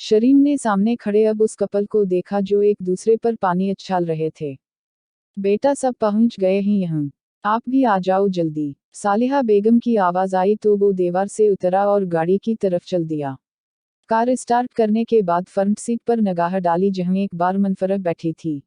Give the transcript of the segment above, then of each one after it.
शरीम ने सामने खड़े अब उस कपल को देखा जो एक दूसरे पर पानी उछाल रहे थे। बेटा सब पहुंच गए हैं यहाँ, आप भी आ जाओ जल्दी। सालिहा बेगम की आवाज आई तो वो दीवार से उतरा और गाड़ी की तरफ चल दिया। कार स्टार्ट करने के बाद फ्रंट सीट पर निगाह डाली जहां एक बार मनफरह बैठी थी।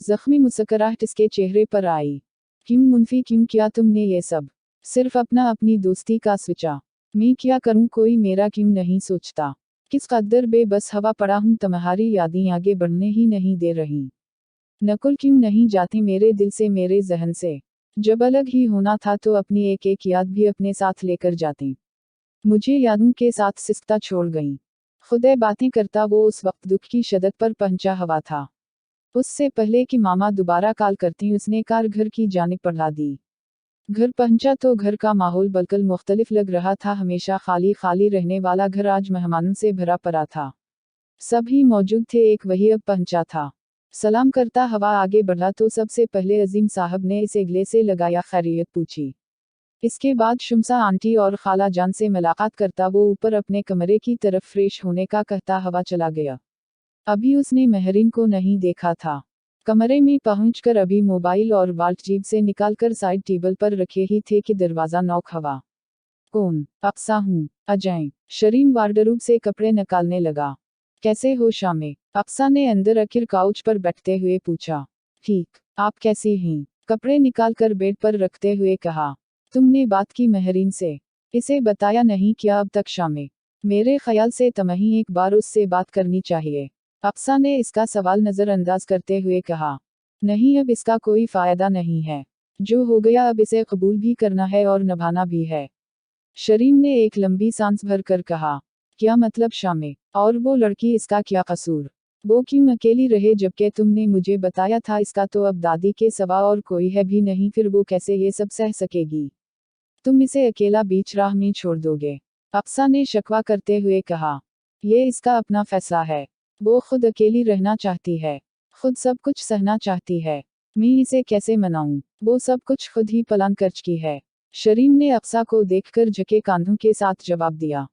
जख्मी मुस्कुराहट इसके चेहरे पर आई। क्यों मुनफी, क्यों किया तुमने ये सब? सिर्फ अपनी दोस्ती का सोचा। मैं क्या करूं, कोई मेरा क्यों नहीं सोचता? किस कदर बेबस हवा पड़ा हूं, तुम्हारी यादें आगे बढ़ने ही नहीं दे रही। नकुल क्यों नहीं जाती मेरे दिल से, मेरे जहन से? जब अलग ही होना था तो अपनी एक एक याद भी अपने साथ लेकर जाती। मुझे यादों के साथ सिसकता छोड़ गई। खुदे बातें करता वो उस वक्त दुख की शदत पर पहुंचा हुआ था। उससे पहले कि मामा दोबारा कॉल करती उसने कार घर की जानिब बढ़ा दी। घर पहुंचा तो घर का माहौल बिल्कुल मुख्तलिफ लग रहा था। हमेशा खाली खाली रहने वाला घर आज मेहमानों से भरा पड़ा था। सभी मौजूद थे, एक वही अब पहुंचा था। सलाम करता हवा आगे बढ़ा तो सबसे पहले अजीम साहब ने इसे गले से लगाया, खैरियत पूछी। इसके बाद शुमसा आंटी और खाला जान से मुलाकात करता वो ऊपर अपने कमरे की तरफ फ्रेश होने का कहता हवा चला गया। अभी उसने महरीन को नहीं देखा था। कमरे में पहुंचकर अभी मोबाइल और वाल्ट जेब से निकालकर साइड टेबल पर रखे ही थे कि दरवाजा नॉक हुआ। कौन? अक्सा हूँ, अजय। शरीम वार्डरोब से कपड़े निकालने लगा। कैसे हो शामे? अक्सा ने अंदर आखिर काउच पर बैठते हुए पूछा। ठीक, आप कैसी हैं? कपड़े निकालकर बेड पर रखते हुए कहा। तुमने बात की महरीन से? इसे बताया नहीं क्या अब तक शामे? मेरे ख्याल से तुम्हें एक बार उससे बात करनी चाहिए। अक्सा ने इसका सवाल नज़रअंदाज करते हुए कहा। नहीं, अब इसका कोई फायदा नहीं है। जो हो गया अब इसे कबूल भी करना है और निभाना भी है। शरीम ने एक लंबी सांस भरकर कहा। क्या मतलब शामे? और वो लड़की, इसका क्या कसूर? वो क्यों अकेली रहे जबकि तुमने मुझे बताया था इसका तो अब दादी के सिवा और कोई है भी नहीं, फिर वो कैसे ये सब सह सकेगी? तुम इसे अकेला बीच राह में छोड़ दोगे? अक्सा ने शकवा करते हुए कहा। ये इसका अपना फैसला है। वो खुद अकेली रहना चाहती है, खुद सब कुछ सहना चाहती है। मैं इसे कैसे मनाऊं? वो सब कुछ खुद ही प्लान कर चुकी है। शरीम ने अक्सा को देखकर झुके कांधों के साथ जवाब दिया।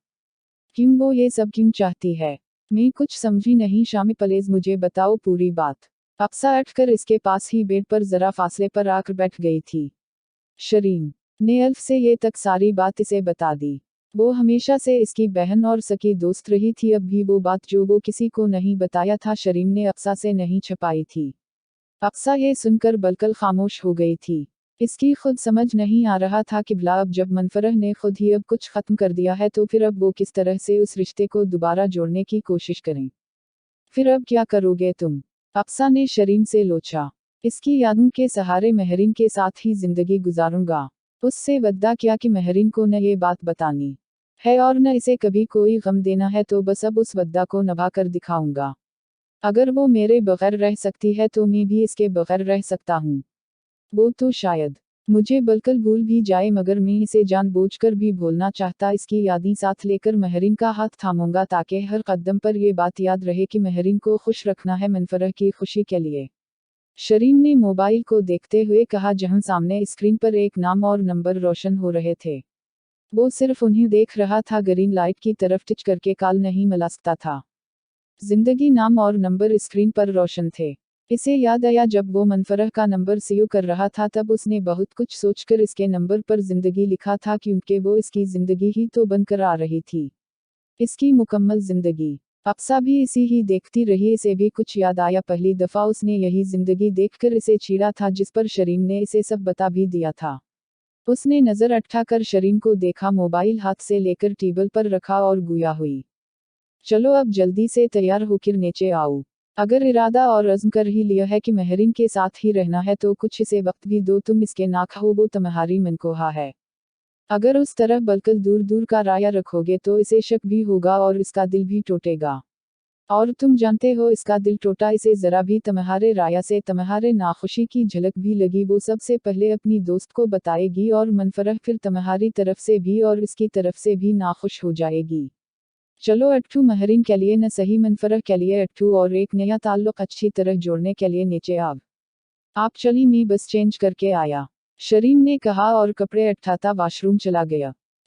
क्यों, वो ये सब क्यों चाहती है? मैं कुछ समझी नहीं शामी, प्लीज मुझे बताओ पूरी बात। अक्सा उठकर इसके पास ही बेड पर जरा फासले पर आकर बैठ गई थी। शरीम ने अल्फ से ये तक सारी बात इसे बता दी। वो हमेशा से इसकी बहन और सकी दोस्त रही थी, अब भी वो बात जो वो किसी को नहीं बताया था शरीम ने अक्सा से नहीं छुपाई थी। अक्सा ये सुनकर बिल्कुल खामोश हो गई थी। इसकी खुद समझ नहीं आ रहा था कि भला अब जब मनफरह ने खुद ही अब कुछ खत्म कर दिया है तो फिर अब वो किस तरह से उस रिश्ते को दोबारा जोड़ने की कोशिश करें। फिर अब क्या करोगे तुम? अक्सा ने शरीम से लोचा। इसकी यादों के सहारे महरीन के साथ ही जिंदगी गुजारूंगा। उससे वद्दा किया कि महरीन को न ये बात बतानी है और न इसे कभी कोई गम देना है, तो बस अब उस वद्दा को निभा कर दिखाऊंगा। अगर वो मेरे बगैर रह सकती है तो मैं भी इसके बगैर रह सकता हूँ। वो तो शायद मुझे बिल्कुल भूल भी जाए, मगर मैं इसे जानबूझकर भी भूलना चाहता। इसकी यादें साथ लेकर महरीन का हाथ थामूंगा ताकि हर कदम पर यह बात याद रहे कि महरीन को खुश रखना है मनफरह की खुशी के लिए। शरीम ने मोबाइल को देखते हुए कहा, जहां सामने स्क्रीन पर एक नाम और नंबर रोशन हो रहे थे। वो सिर्फ उन्हें देख रहा था, ग्रीन लाइट की तरफ टिच करके कॉल नहीं मिला सकता था। जिंदगी नाम और नंबर स्क्रीन पर रोशन थे। इसे याद आया जब वो मनफरह का नंबर सेव कर रहा था तब उसने बहुत कुछ सोचकर इसके नंबर पर जिंदगी लिखा था, क्योंकि वो इसकी जिंदगी ही तो बनकर आ रही थी, इसकी मुकम्मल जिंदगी। अक्सा भी इसी ही देखती रही। इसे भी कुछ याद आया, पहली दफा उसने यही जिंदगी देखकर इसे छेड़ा था जिस पर शरीम ने इसे सब बता भी दिया था। उसने नजर उठाकर शरीम को देखा, मोबाइल हाथ से लेकर टेबल पर रखा और गुया हुई। चलो अब जल्दी से तैयार होकर नीचे आओ। अगर इरादा और अज़्म कर ही लिया है कि महरीन के साथ ही रहना है तो कुछ इसे वक्त भी दो। तुम इसके ना खाओ, वो तुम्हारी मनकोहा है। अगर उस तरह बिल्कुल दूर दूर का राया रखोगे तो इसे शक भी होगा और इसका दिल भी टूटेगा। और तुम जानते हो, इसका दिल टूटा इसे जरा भी तुम्हारे राया से तुम्हारे नाखुशी की झलक भी लगी वो सबसे पहले अपनी दोस्त को बताएगी और मनफरह फिर तुम्हारी तरफ से भी और इसकी तरफ से भी नाखुश हो जाएगी। चलो अट्ठू, महरीन के लिए न सही मनफरह के लिए अट्ठू, और एक नया ताल्लुक अच्छी तरह जोड़ने के लिए नीचे आओ। आप चली, मैं बस चेंज करके आया, शरीम ने कहा और कपड़े उठाता वॉशरूम चला गया।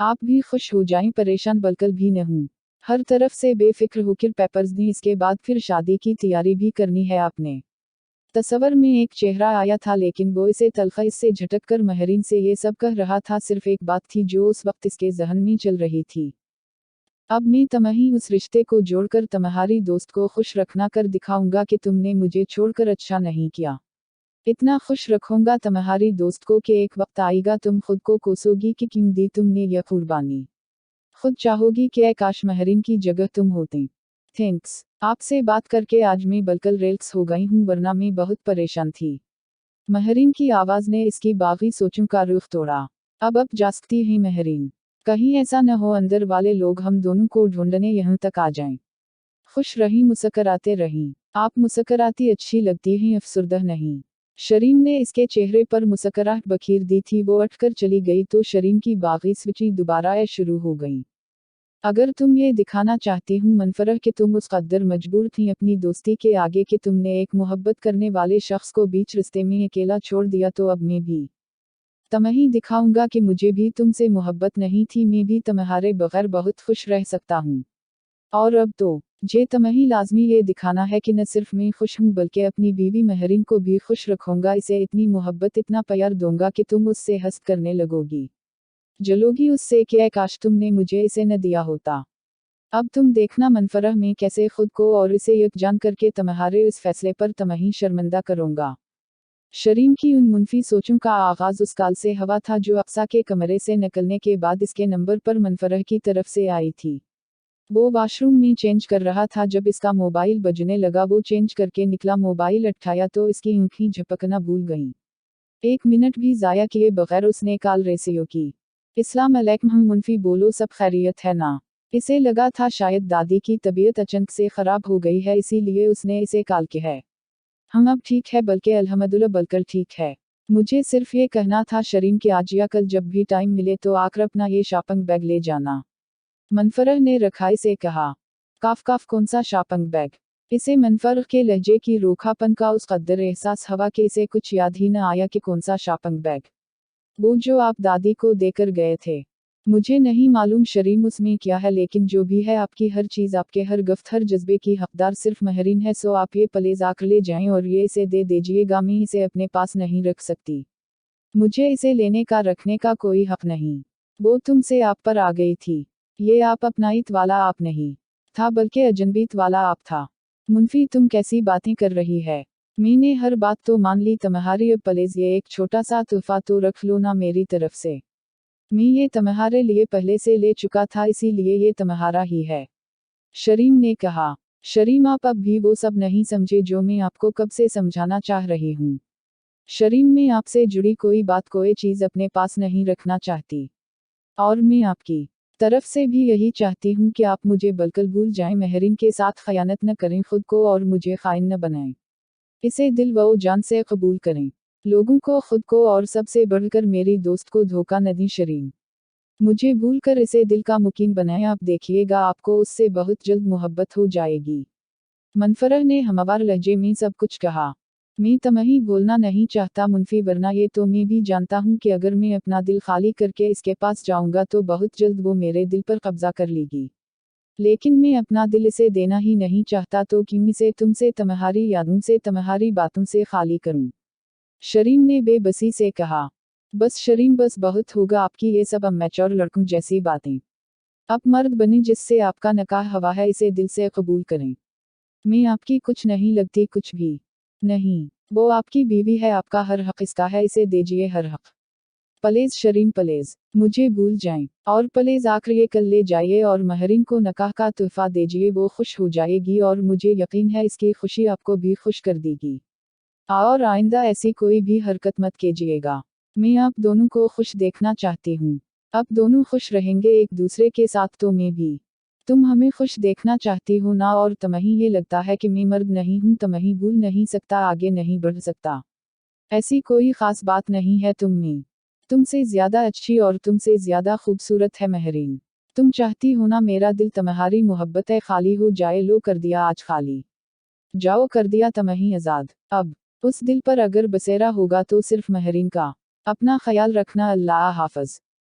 आप भी खुश हो जाएं, परेशान बिल्कुल भी न हूं। हर तरफ से बेफिक्र होकर पेपर्स दी, इसके बाद फिर शादी की तैयारी भी करनी है आपने। तस्वर में एक चेहरा आया था, लेकिन वो इसे तलखीस से झटक कर महरीन से ये सब कह रहा था। सिर्फ एक बात थी जो उस वक्त इसके जहन में चल रही थी। अब मैं तुम्हें उस रिश्ते को जोड़कर तुम्हारी दोस्त को खुश रखना कर दिखाऊंगा कि तुमने मुझे छोड़कर अच्छा नहीं किया। इतना खुश रखूंगा तुम्हारी दोस्त को कि एक वक्त आएगा तुम खुद को कोसोगी कि क्यों दी तुमने यह कुर्बानी। खुद चाहोगी कि काश महरीन की जगह तुम होते। थैंक्स। आपसे बात करके आज मैं बिल्कुल रिलैक्स हो गई हूँ, वरना मैं बहुत परेशान थी। महरीन की आवाज ने इसकी बागी सोचों का रुख तोड़ा। अब जा सकती है महरीन। कहीं ऐसा न हो अंदर वाले लोग हम दोनों को ढूंढने यहाँ तक आ जाएं। खुश रही, मुस्कराते रही। आप मुस्कराती अच्छी लगती हैं, अफसरदा नहीं। शरीम ने इसके चेहरे पर मुस्कराहट बखेर दी थी। वो उठकर चली गई तो शरीम की बागी स्विची दोबारा शुरू हो गई। अगर तुम ये दिखाना चाहती हूँ मनफरह कि तुम उस कदर मजबूर थी अपनी दोस्ती के आगे कि तुमने एक मोहब्बत करने वाले शख्स को बीच रास्ते में अकेला छोड़ दिया, तो अब मैं भी तुम्हें दिखाऊंगा कि मुझे भी तुमसे मोहब्बत नहीं थी। मैं भी तुम्हारे बगैर बहुत खुश रह सकता हूँ। और अब तो जे तुम्हें लाजमी ये दिखाना है कि न सिर्फ मैं खुश हूँ बल्कि अपनी बीवी महरीन को भी खुश रखूंगा। इसे इतनी मोहब्बत, इतना प्यार दूंगा कि तुम उससे हंस करने लगोगी, जलोगी उससे कि काश तुमने मुझे इसे न दिया होता। अब तुम देखना मनफरह मैं कैसे खुद को और इसे यकजान करके तुम्हारे इस फैसले पर तुम्हें शर्मिंदा करूंगा। शरीम की उन मुनफी सोचों का आगाज उस काल से हवा था जो अक्सा के कमरे से निकलने के बाद इसके नंबर पर मनफरह की तरफ से आई थी। वो वॉशरूम में चेंज कर रहा था जब इसका मोबाइल बजने लगा। वो चेंज करके निकला, मोबाइल उठाया तो इसकी आंखें झपकना भूल गईं। 1 मिनट भी जाया किए बगैर उसने कॉल रिसीव की। अस्सलाम अलैकुम, हम मुनफी बोलो, सब खैरियत है ना? इसे लगा था शायद दादी की तबीयत अचानक से खराब हो गई है, इसीलिए उसने इसे कॉल किया है। हम अब ठीक है, बल्कि अल्हम्दुलिल्लाह बिल्कुल ठीक है। मुझे सिर्फ ये कहना था शरीम कि आज या कल जब भी टाइम मिले तो आकर अपना ये शॉपिंग बैग ले जाना। मनफरह ने रखाई से कहा। काफ कौन सा शॉपिंग बैग? इसे मनफरह के लहजे की रूखापन का उस कदर एहसास हुआ कि इसे कुछ याद ही न आया कि कौन सा शॉपिंग बैग। वो जो आप दादी को देकर गए थे। मुझे नहीं मालूम शरीम उसमें क्या है, लेकिन जो भी है आपकी हर चीज़, आपके हर गिफ्ट, हर जज्बे की हकदार सिर्फ महरीन है। सो आप ये प्लीज़ आकर ले जाएं और ये इसे दे दीजिएगा। मैं इसे अपने पास नहीं रख सकती। मुझे इसे लेने का, रखने का कोई हक नहीं। वो तुमसे आप पर आ गई थी। ये आप अपनाइत वाला आप नहीं था, बल्कि अजनबीत वाला आप था। मुनफी तुम कैसी बातें कर रही है? मैंने हर बात तो मान ली तुम्हारी, अब प्लीज ये एक छोटा सा तोहफा तो रख लो ना मेरी तरफ से। मैं ये तुम्हारे लिए पहले से ले चुका था, इसीलिए ये तुम्हारा ही है। शरीम ने कहा। शरीम आप अब भी वो सब नहीं समझे जो मैं आपको कब से समझाना चाह रही हूँ। शरीम मैं आपसे जुड़ी कोई बात, कोई चीज़ अपने पास नहीं रखना चाहती। और मैं आपकी तरफ से भी यही चाहती हूँ कि आप मुझे बिल्कुल भूल जाएं, महरीन के साथ खयानत न करें, खुद को और मुझे खाइन न बनाएं। इसे दिल व जान से कबूल करें। लोगों को, खुद को और सबसे बढ़कर मेरी दोस्त को धोखा न दें। शरीम मुझे भूल कर इसे दिल का मुकीम बनाएं, आप देखिएगा आपको उससे बहुत जल्द मोहब्बत हो जाएगी। मनफरह ने हमवार लहजे में सब कुछ कहा। मैं तुम्हें बोलना नहीं चाहता मुनफी, वरना ये तो मैं भी जानता हूँ कि अगर मैं अपना दिल खाली करके इसके पास जाऊंगा तो बहुत जल्द वो मेरे दिल पर कब्जा कर लेगी। लेकिन मैं अपना दिल इसे देना ही नहीं चाहता, तो क्यों इसे तुमसे, तुम्हारी यादों से, तुम्हारी बातों से खाली करूं? शरीम ने बेबसी से कहा। बस शरीम, बस बहुत होगा आपकी ये सब अमेच्योर लड़कों जैसी बातें। आप मर्द बने जिससे आपका निकाह हुआ है, इसे दिल से कबूल करें। मैं आपकी कुछ नहीं लगती, कुछ भी नहीं। वो आपकी बीवी है, आपका हर हक इसका है, इसे दीजिए हर हक। प्लीज शरीम, प्लीज मुझे भूल जाएं, और प्लीज आकर ये कल ले जाइए और महरीन को निकाह का तोहफा दीजिए। वो खुश हो जाएगी और मुझे यकीन है इसकी खुशी आपको भी खुश कर देगी। और आइंदा ऐसी कोई भी हरकत मत कीजिएगा। मैं आप दोनों को खुश देखना चाहती हूँ। अब दोनों खुश रहेंगे एक दूसरे के साथ, तो मैं भी। तुम हमें खुश देखना चाहती हो ना, और तुम्हें ये लगता है कि मैं मर्द नहीं हूँ, तुम्हें भूल नहीं सकता, आगे नहीं बढ़ सकता। ऐसी कोई खास बात नहीं है तुम में। तुमसे ज्यादा अच्छी और तुमसे ज्यादा खूबसूरत है महरीन। तुम चाहती हो ना मेरा दिल तुम्हारी मोहब्बत है खाली हो जाए। लो कर दिया आज खाली। जाओ कर दिया तुम्हें आजाद। अब उस दिल पर अगर बसेरा होगा तो सिर्फ महरीन का। अपना ख्याल रखना, अल्लाह हाफ़िज़।